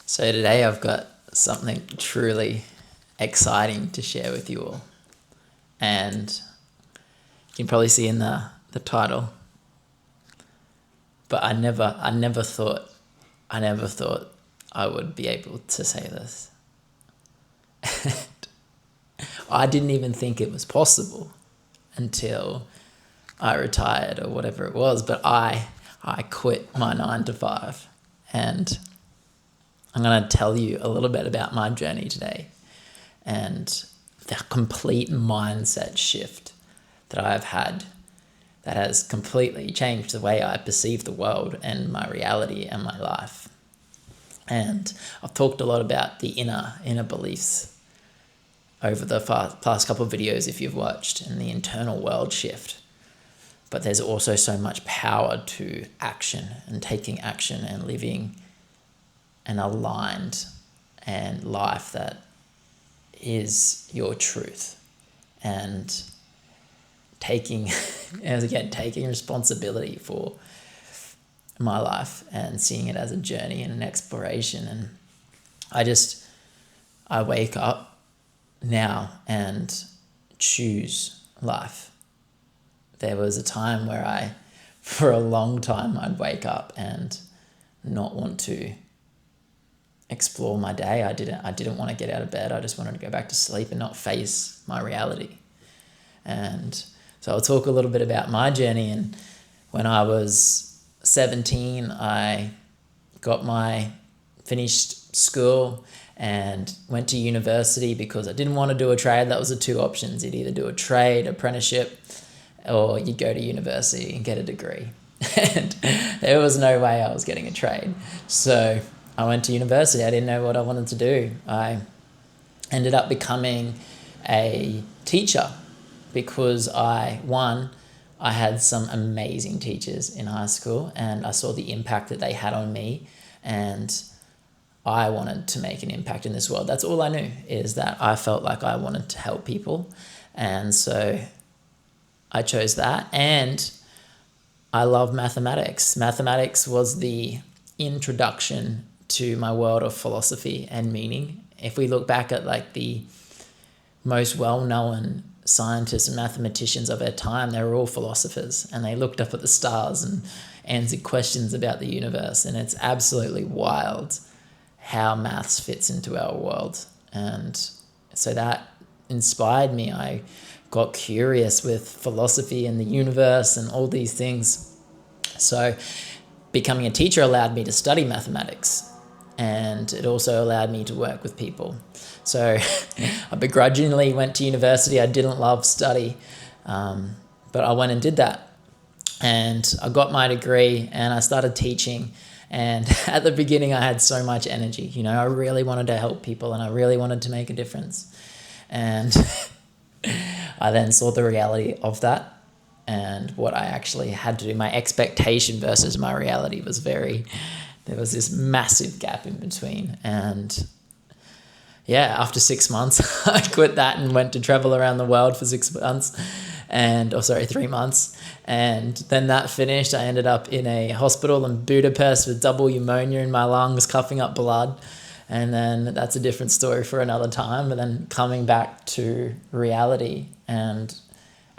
So today I've got something truly exciting to share with you all. And you can probably see in the title. But I never thought I would be able to say this. I didn't even think it was possible until I retired or whatever it was. But I quit my 9 to 5, and I'm going to tell you a little bit about my journey today and the complete mindset shift that I've had that has completely changed the way I perceive the world and my reality and my life. And I've talked a lot about the inner beliefs over the past couple of videos if you've watched, and the internal world shift. But there's also so much power to action and taking action and living an aligned and life that is your truth, and taking responsibility for my life and seeing it as a journey and an exploration. And I wake up now and choose life. There was a time where for a long time, I'd wake up and not want to explore my day. I didn't want to get out of bed. I just wanted to go back to sleep and not face my reality. And so I'll talk a little bit about my journey. And when I was 17, I finished school and went to university because I didn't want to do a trade. That was the two options. You'd either do a trade, apprenticeship, or you'd go to university and get a degree. And there was no way I was getting a trade. So I went to university. I didn't know what I wanted to do. I ended up becoming a teacher because I had some amazing teachers in high school, and I saw the impact that they had on me, and I wanted to make an impact in this world. That's all I knew, is that I felt like I wanted to help people. And so I chose that. And I love mathematics. Mathematics was the introduction to my world of philosophy and meaning. If we look back at like the most well-known scientists and mathematicians of our time, they were all philosophers, and they looked up at the stars and answered questions about the universe. And it's absolutely wild how maths fits into our world. And so that inspired me. I got curious with philosophy and the universe and all these things. So becoming a teacher allowed me to study mathematics, and it also allowed me to work with people. So I begrudgingly went to university. I didn't love study, but I went and did that. And I got my degree and I started teaching. And at the beginning, I had so much energy. I really wanted to help people and I really wanted to make a difference. And I then saw the reality of that and what I actually had to do. My expectation versus my reality there was this massive gap in between. And yeah, after 6 months, I quit that and went to travel around the world for 6 months 3 months. And then that finished. I ended up in a hospital in Budapest with double pneumonia in my lungs, coughing up blood. And then that's a different story for another time. But then coming back to reality. And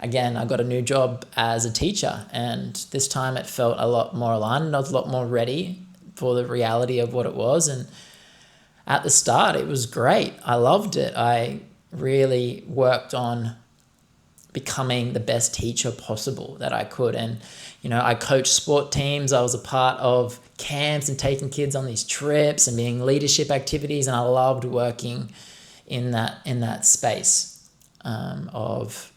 again, I got a new job as a teacher. And this time it felt a lot more aligned. I was a lot more ready for the reality of what it was. And at the start, it was great. I loved it. I really worked on becoming the best teacher possible that I could. And, I coached sport teams. I was a part of camps and taking kids on these trips and being leadership activities. And I loved working in that space of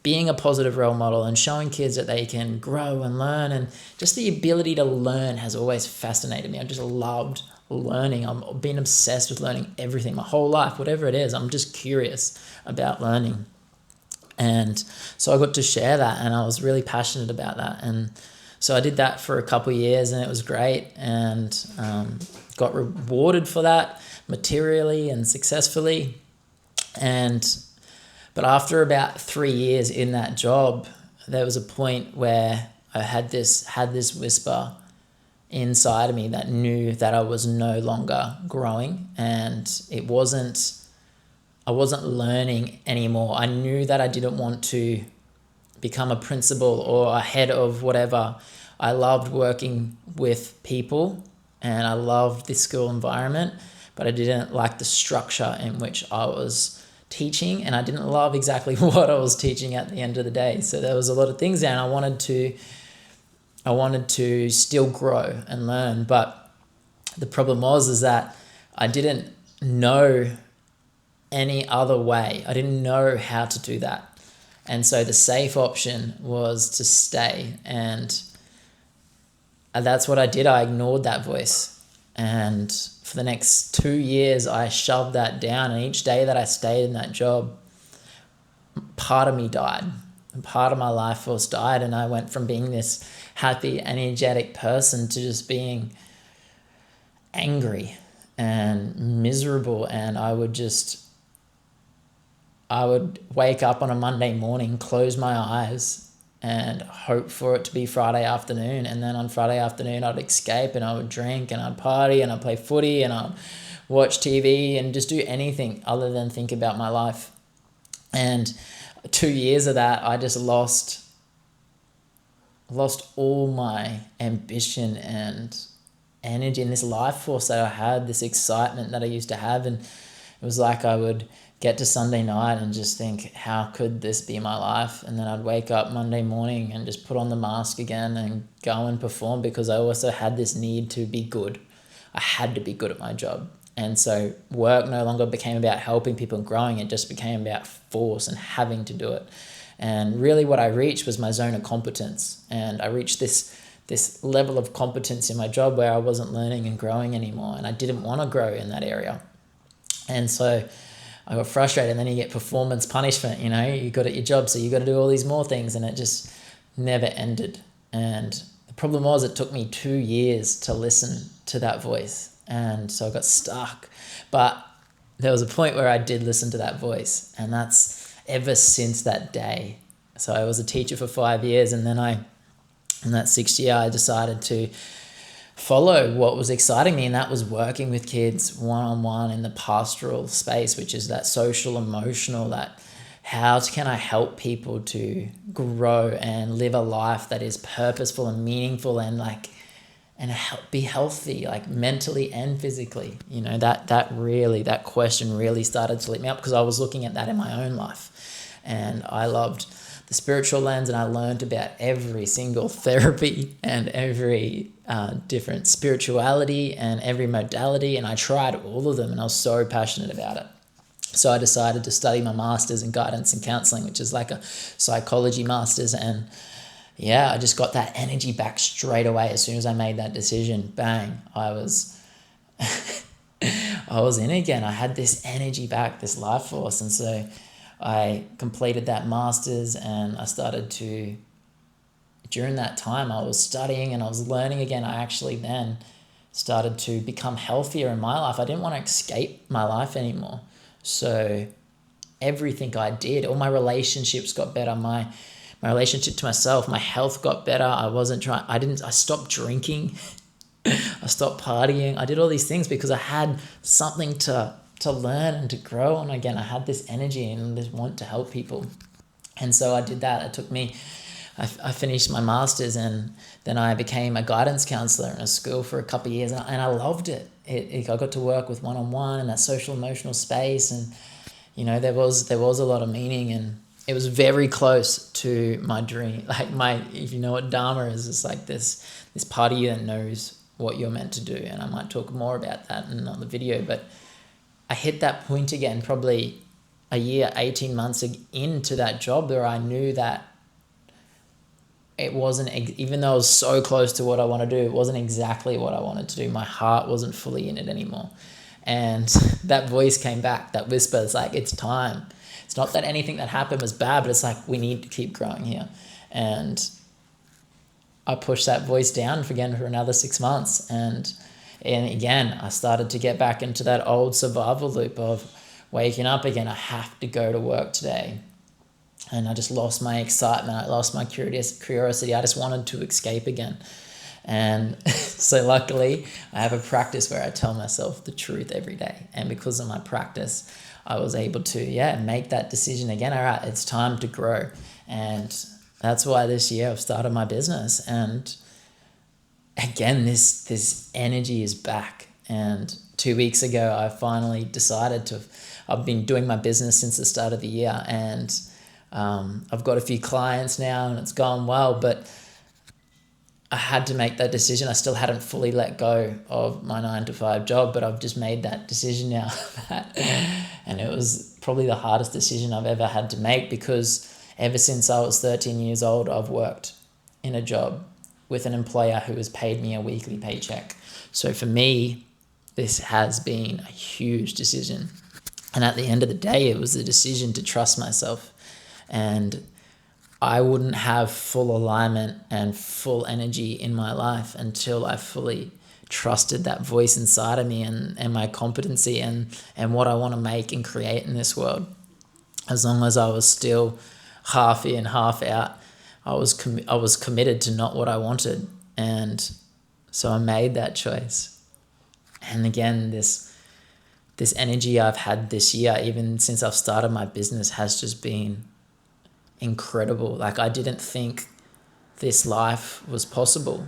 being a positive role model and showing kids that they can grow and learn. And just the ability to learn has always fascinated me. I just loved learning. I've been obsessed with learning everything my whole life, whatever it is. I'm just curious about learning. And so I got to share that, and I was really passionate about that. And so I did that for a couple of years, and it was great, and got rewarded for that materially and successfully. But after about 3 years in that job, there was a point where I had this whisper inside of me that knew that I was no longer growing, and I wasn't learning anymore. I knew that I didn't want to become a principal or a head of whatever. I loved working with people and I loved the school environment, but I didn't like the structure in which I was teaching, and I didn't love exactly what I was teaching at the end of the day. So there was a lot of things there, and I wanted to still grow and learn, but the problem is that I didn't know any other way. I didn't know how to do that. And so the safe option was to stay. And that's what I did. I ignored that voice. And for the next 2 years, I shoved that down. And each day that I stayed in that job, part of me died. And part of my life force died. And I went from being this happy, energetic person to just being angry and miserable. And I would wake up on a Monday morning, close my eyes and hope for it to be Friday afternoon. And then on Friday afternoon, I'd escape and I would drink and I'd party and I'd play footy and I'd watch TV and just do anything other than think about my life. And 2 years of that, I just lost all my ambition and energy and this life force that I had, this excitement that I used to have. And it was like I would get to Sunday night and just think, how could this be my life? And then I'd wake up Monday morning and just put on the mask again and go and perform, because I also had this need to be good. I had to be good at my job. And so work no longer became about helping people and growing. It just became about force and having to do it. And really what I reached was my zone of competence. And I reached this level of competence in my job where I wasn't learning and growing anymore. And I didn't want to grow in that area. And so I got frustrated, and then you get performance punishment, you got at your job, so you got to do all these more things, and it just never ended. And the problem was it took me 2 years to listen to that voice. And so I got stuck. But there was a point where I did listen to that voice, and that's ever since that day. So I was a teacher for 5 years, and then in that 6th year, I decided to follow what was exciting me, and that was working with kids one-on-one in the pastoral space, which is that social, emotional, that how can I help people to grow and live a life that is purposeful and meaningful and be healthy, like mentally and physically. That question really started to lit me up, because I was looking at that in my own life, and I loved the spiritual lens, and I learned about every single therapy and every different spirituality and every modality, and I tried all of them, and I was so passionate about it. So I decided to study my master's in guidance and counseling, which is like a psychology master's, and I just got that energy back straight away. As soon as I made that decision, bang, I was in again. I had this energy back, this life force, and so I completed that master's, and I started to, during that time, I was studying and I was learning again. I actually then started to become healthier in my life. I didn't want to escape my life anymore. So everything I did, all my relationships got better. My relationship to myself, my health got better. I stopped drinking. I stopped partying. I did all these things because I had something to learn and to grow. And again, I had this energy and this want to help people. And so I did that. It took me, I finished my master's, and then I became a guidance counselor in a school for a couple of years, and I loved it. I got to work with one-on-one in that social emotional space, and there was a lot of meaning, and it was very close to my dream. If you know what Dharma is, it's like this part of you that knows what you're meant to do, and I might talk more about that in another video. But I hit that point again, probably a year, 18 months into that job, where I knew that it wasn't, even though I was so close to what I want to do, it wasn't exactly what I wanted to do. My heart wasn't fully in it anymore. And that voice came back, that whisper, it's like, it's time. It's not that anything that happened was bad, but it's like, we need to keep growing here. And I pushed that voice down for another 6 months. And again, I started to get back into that old survival loop of waking up again. I have to go to work today. And I just lost my excitement. I lost my curiosity. I just wanted to escape again. And so luckily I have a practice where I tell myself the truth every day. And because of my practice, I was able to, make that decision again. All right, it's time to grow. And that's why this year I've started my business. And again, this energy is back. And 2 weeks ago, I finally decided I've been doing my business since the start of the year, and I've got a few clients now and it's gone well, but I had to make that decision. I still hadn't fully let go of my 9-to-5 job, but I've just made that decision now. And it was probably the hardest decision I've ever had to make, because ever since I was 13 years old, I've worked in a job with an employer who has paid me a weekly paycheck. So for me, this has been a huge decision. And at the end of the day, it was a decision to trust myself. And I wouldn't have full alignment and full energy in my life until I fully trusted that voice inside of me and my competency and what I want to make and create in this world. As long as I was still half in, half out, I was committed to not what I wanted. And so I made that choice. And again, this energy I've had this year, even since I've started my business, has just been incredible. Like, I didn't think this life was possible.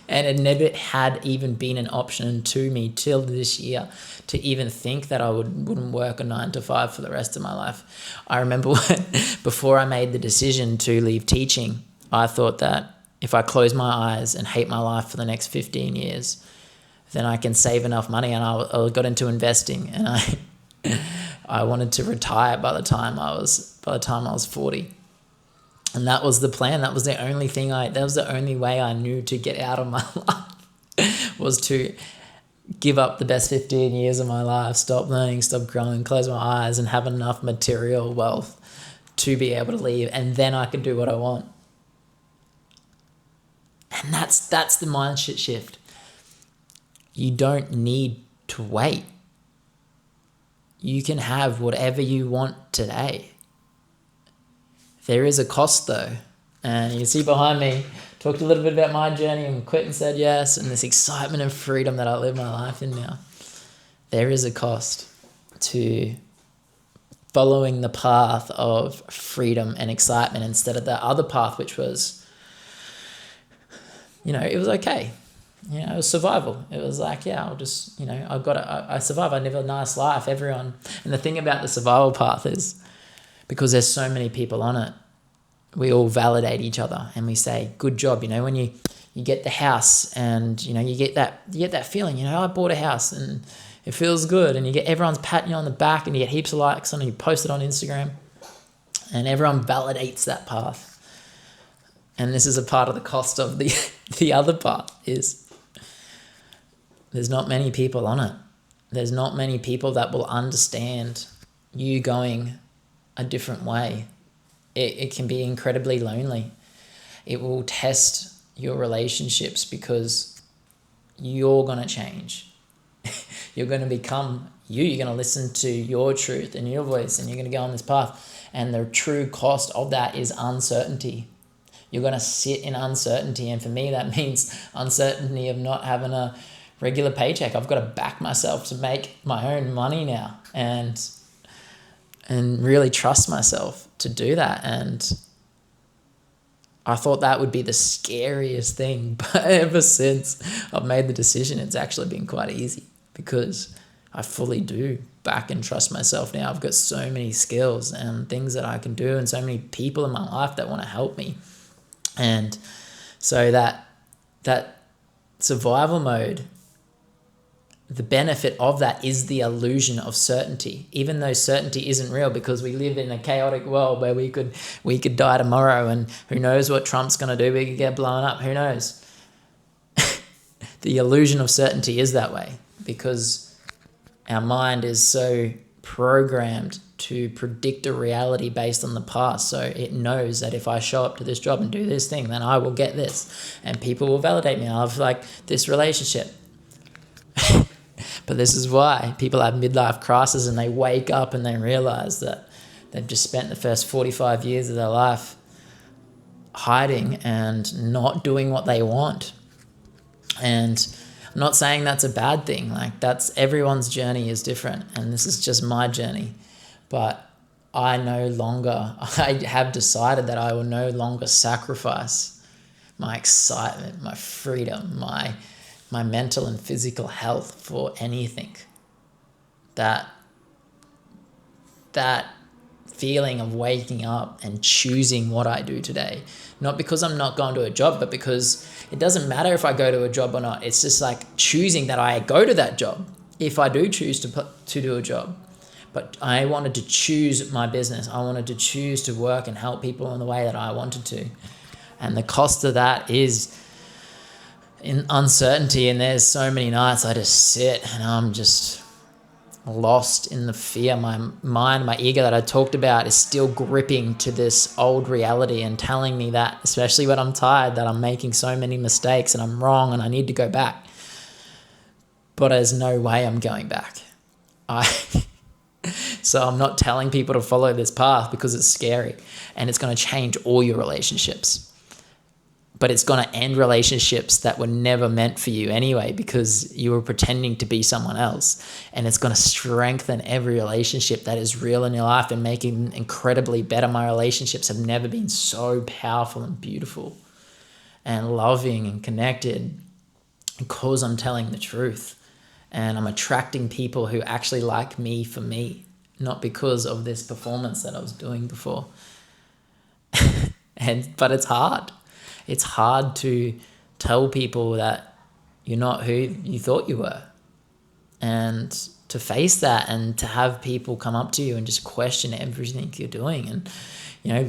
And it never had even been an option to me till this year to even think that I wouldn't work a 9-to-5 for the rest of my life. I remember before I made the decision to leave teaching, I thought that if I close my eyes and hate my life for the next 15 years, then I can save enough money. And I got into investing, and I wanted to retire by the time I was 40. And that was the plan. That was the only thing that was the only way I knew to get out of my life, was to give up the best 15 years of my life, stop learning, stop growing, close my eyes, and have enough material wealth to be able to leave. And then I could do what I want. And that's the mindset shift. You don't need to wait. You can have whatever you want today. There is a cost though. And you can see behind me, talked a little bit about my journey and quit and said yes, and this excitement and freedom that I live my life in now. There is a cost to following the path of freedom and excitement instead of the other path, which was, it was okay. It was survival. It was like, I'll just, I survive. I live a nice life, everyone. And the thing about the survival path is, because there's so many people on it, we all validate each other and we say, good job. When you get the house and, you get that feeling, I bought a house and it feels good, and you get everyone's patting you on the back and you get heaps of likes on it, you post it on Instagram, and everyone validates that path. And this is a part of the cost of the other part is there's not many people on it. There's not many people that will understand you going a different way. It can be incredibly lonely. It will test your relationships because you're going to change. You're going to become you. You're going to listen to your truth and your voice, and you're going to go on this path. And the true cost of that is uncertainty. You're going to sit in uncertainty. And for me, that means uncertainty of not having a regular paycheck. I've got to back myself to make my own money now and really trust myself to do that. And I thought that would be the scariest thing. But ever since I've made the decision, it's actually been quite easy because I fully do back and trust myself now. I've got so many skills and things that I can do and so many people in my life that want to help me. And so that survival mode, the benefit of that is the illusion of certainty, even though certainty isn't real, because we live in a chaotic world where we could die tomorrow, and who knows what Trump's going to do. We could get blown up. Who knows? The illusion of certainty is that way because our mind is so programmed to predict a reality based on the past. So it knows that if I show up to this job and do this thing, then I will get this and people will validate me. I'll have like this relationship. But this is why people have midlife crisis and they wake up and they realize that they've just spent the first 45 years of their life hiding and not doing what they want. And I'm not saying that's a bad thing. Like, that's everyone's journey is different, and this is just my journey. But I have decided that I will no longer sacrifice my excitement, my freedom, my mental and physical health for anything. That feeling of waking up and choosing what I do today, not because I'm not going to a job, but because it doesn't matter if I go to a job or not. It's just like choosing that I go to that job if I do choose to do a job. But I wanted to choose my business. I wanted to choose to work and help people in the way that I wanted to. And the cost of that is in uncertainty. And there's so many nights I just sit and I'm just lost in the fear. My mind, my ego that I talked about is still gripping to this old reality and telling me that, especially when I'm tired, that I'm making so many mistakes and I'm wrong and I need to go back. But there's no way I'm going back. So I'm not telling people to follow this path because it's scary and it's going to change all your relationships. But it's going to end relationships that were never meant for you anyway because you were pretending to be someone else. And it's going to strengthen every relationship that is real in your life and make it incredibly better. My relationships have never been so powerful and beautiful and loving and connected because I'm telling the truth. And I'm attracting people who actually like me for me, not because of this performance that I was doing before. But it's hard. It's hard to tell people that you're not who you thought you were, and to face that and to have people come up to you and just question everything you're doing and,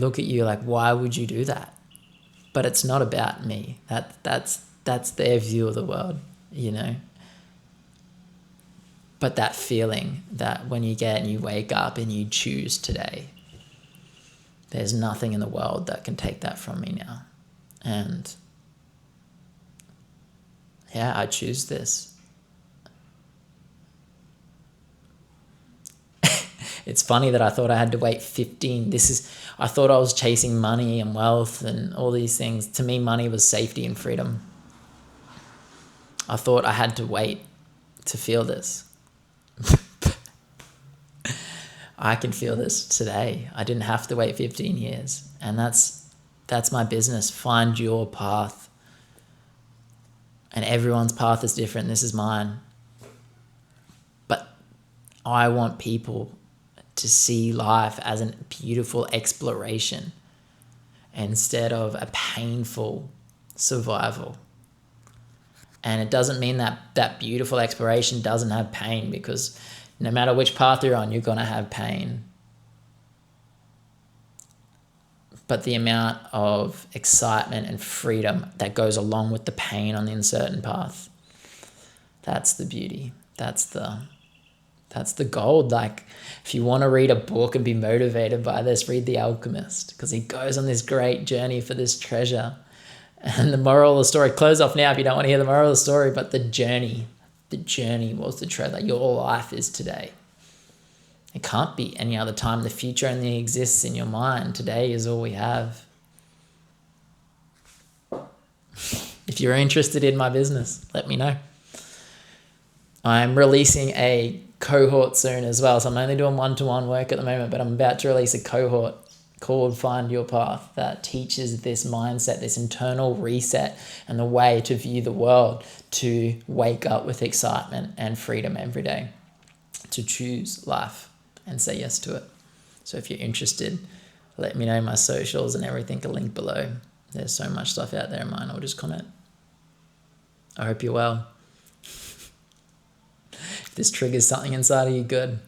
look at you like, why would you do that? But it's not about me. That's their view of the world, But that feeling that when you get and you wake up and you choose today, there's nothing in the world that can take that from me now. And yeah, I choose this. It's funny that I thought I had to wait 15. I thought I was chasing money and wealth and all these things. To me, money was safety and freedom. I thought I had to wait to feel this. I can feel this today. I didn't have to wait 15 years. And that's my business. Find your path. And everyone's path is different. This is mine. But I want people to see life as a beautiful exploration instead of a painful survival. And it doesn't mean that beautiful exploration doesn't have pain, because no matter which path you're on, you're going to have pain. But the amount of excitement and freedom that goes along with the pain on the uncertain path, that's the beauty. That's the gold. Like, if you want to read a book and be motivated by this, read The Alchemist, because he goes on this great journey for this treasure. And the moral of the story, close off now if you don't want to hear the moral of the story, but the journey was the treasure. Your life is today. It can't be any other time. The future only exists in your mind. Today is all we have. If you're interested in my business, let me know. I'm releasing a cohort soon as well. So I'm only doing one-to-one work at the moment, but I'm about to release a cohort called Find Your Path that teaches this mindset, this internal reset, and the way to view the world, to wake up with excitement and freedom every day, to choose life and say yes to it. So if you're interested, let me know. My socials and everything are linked below. There's so much stuff out there in mine. I'll just comment. I hope you're well. If this triggers something inside of you, good.